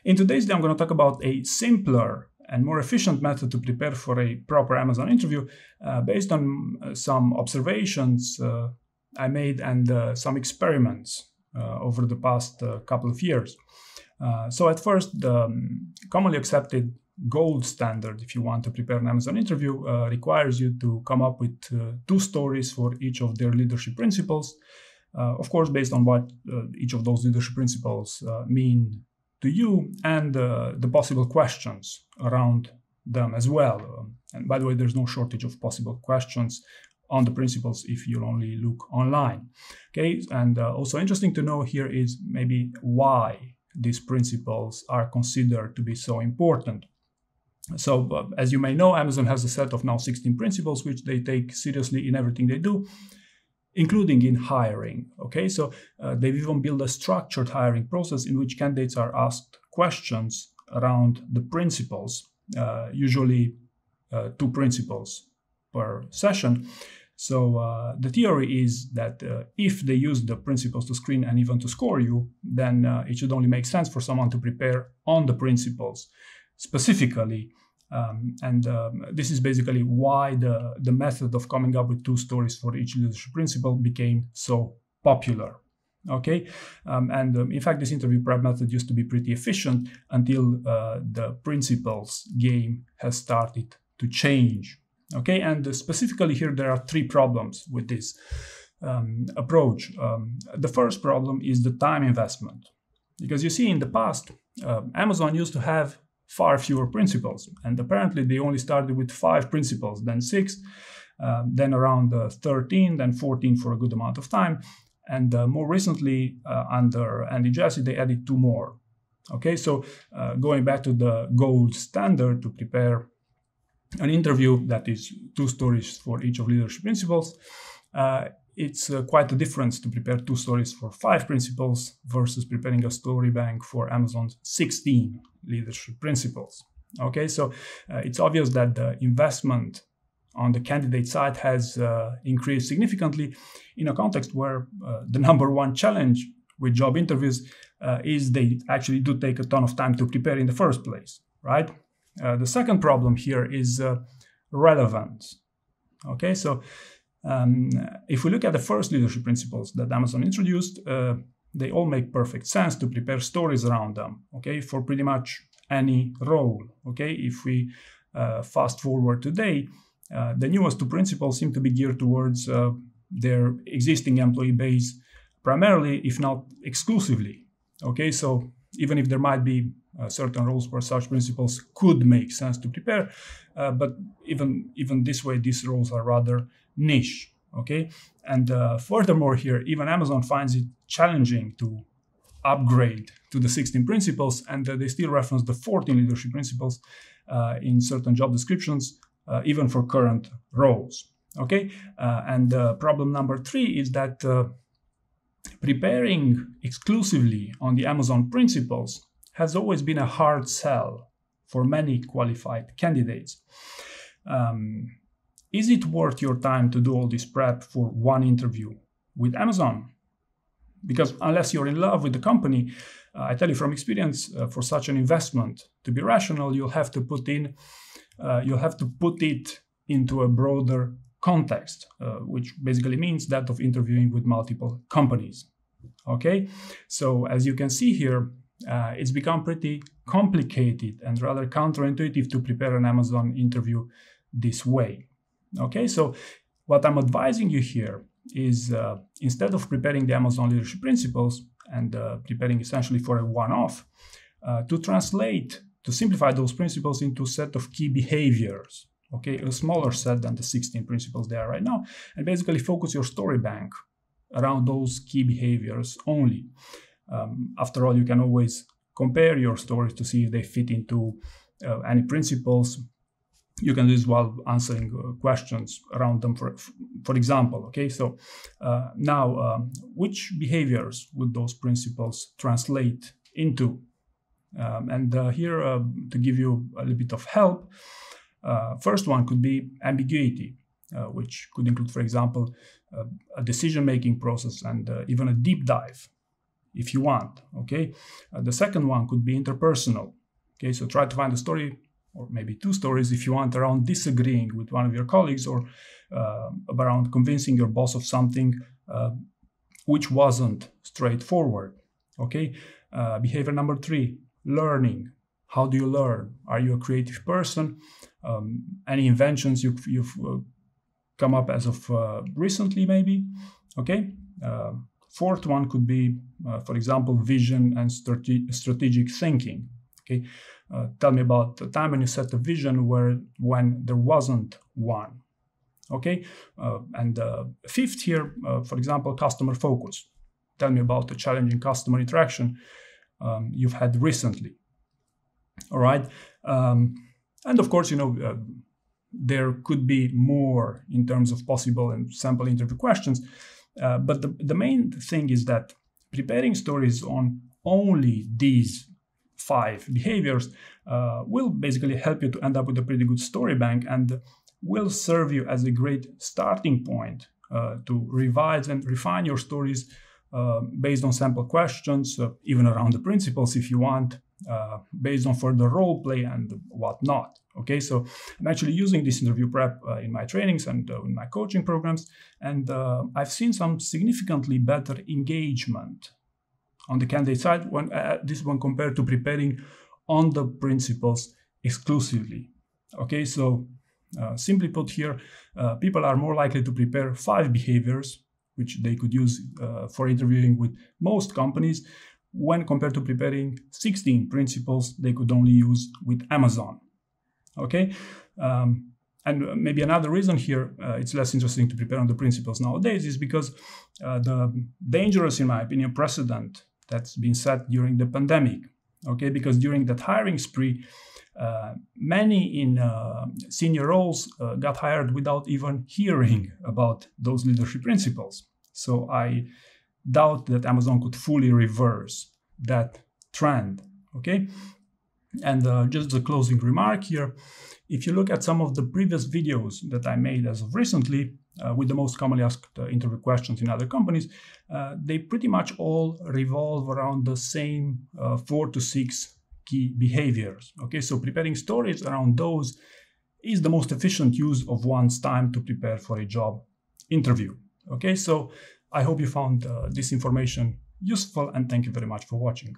In today's day, I'm going to talk about a simpler and more efficient method to prepare for a proper Amazon interview based on some observations I made and some experiments over the past couple of years. So at first, the commonly accepted gold standard, if you want to prepare an Amazon interview, requires you to come up with 2 stories for each of their leadership principles. Of course, based on what each of those leadership principles mean to you and the possible questions around them as well. And by the way, there's no shortage of possible questions on the principles if you only look online. Okay, and also interesting to know here is maybe why these principles are considered to be so important. So as you may know, Amazon has a set of now 16 principles which they take seriously in everything they do, including in hiring. Okay, so they've even built a structured hiring process in which candidates are asked questions around the principles, usually 2 principles per session. So the theory is that if they use the principles to screen and even to score you, then it should only make sense for someone to prepare on the principles specifically. This is basically why the method of coming up with 2 stories for each leadership principle became so popular. Okay, in fact, this interview prep method used to be pretty efficient until the principles game has started to change. Okay, and specifically here there are 3 problems with this approach. The first problem is the time investment, because you see in the past Amazon used to have far fewer principles, and apparently they only started with 5 principles, then 6, then around 13, then 14 for a good amount of time, and more recently under Andy Jassy they added 2 more. Okay, so going back to the gold standard to prepare an interview that is 2 stories for each of leadership principles, it's quite a difference to prepare 2 stories for 5 principles versus preparing a story bank for Amazon's 16 leadership principles. Okay, so it's obvious that the investment on the candidate side has increased significantly in a context where the number 1 challenge with job interviews is they actually do take a ton of time to prepare in the first place, right? The second problem here is relevance. Okay, so if we look at the first leadership principles that Amazon introduced, they all make perfect sense to prepare stories around them, okay, for pretty much any role. Okay, if we fast forward today, the newest 2 principles seem to be geared towards their existing employee base primarily, if not exclusively. Okay, so even if there might be certain roles where such principles could make sense to prepare, but even this way, these roles are rather niche. Okay, and furthermore here, even Amazon finds it challenging to upgrade to the 16 principles, and they still reference the 14 leadership principles in certain job descriptions, even for current roles. Okay, and problem number 3 is that preparing exclusively on the Amazon principles has always been a hard sell for many qualified candidates. Is it worth your time to do all this prep for 1 interview with Amazon? Because unless you're in love with the company, I tell you from experience, for such an investment to be rational, you'll have to put it into a broader context, which basically means that of interviewing with multiple companies. Okay, so as you can see here, it's become pretty complicated and rather counterintuitive to prepare an Amazon interview this way. Okay, so what I'm advising you here is instead of preparing the Amazon leadership principles and preparing essentially for a one-off, to simplify those principles into a set of key behaviors. Okay, a smaller set than the 16 principles there right now, and basically focus your story bank around those key behaviors only. After all, you can always compare your stories to see if they fit into any principles. You can do this while answering questions around them, for example. Okay, so now which behaviors would those principles translate into? Here, to give you a little bit of help, first one could be ambiguity, which could include, for example, a decision-making process and even a deep dive if you want. Okay, the second one could be interpersonal. Okay, so try to find a story, or maybe two stories if you want, around disagreeing with one of your colleagues, or around convincing your boss of something which wasn't straightforward. Okay, behavior number 3, learning. How do you learn? Are you a creative person? Any inventions you've come up as of recently, maybe? Okay. Fourth one could be, for example, vision and strategic thinking. Okay, tell me about the time when you set a vision when there wasn't one. Okay, and fifth here, for example, customer focus. Tell me about the challenging customer interaction you've had recently. All right, and of course, there could be more in terms of possible and sample interview questions, but the main thing is that preparing stories on only these 5 behaviors will basically help you to end up with a pretty good story bank, and will serve you as a great starting point to revise and refine your stories based on sample questions, even around the principles if you want, based on further role play and whatnot. Okay, so I'm actually using this interview prep in my trainings and in my coaching programs, and I've seen some significantly better engagement on the candidate side when this one compared to preparing on the principles exclusively. Okay, so simply put here, people are more likely to prepare 5 behaviors, which they could use for interviewing with most companies, when compared to preparing 16 principles they could only use with Amazon. Okay, and maybe another reason here it's less interesting to prepare on the principles nowadays is because the dangerous, in my opinion, precedent that's been set during the pandemic. Okay, because during that hiring spree, many in senior roles got hired without even hearing about those leadership principles. So I doubt that Amazon could fully reverse that trend. Okay, and just a closing remark here. If you look at some of the previous videos that I made as of recently, with the most commonly asked interview questions in other companies, they pretty much all revolve around the same 4 to 6 key behaviors. Okay, so preparing stories around those is the most efficient use of one's time to prepare for a job interview. Okay, so I hope you found this information useful, and thank you very much for watching.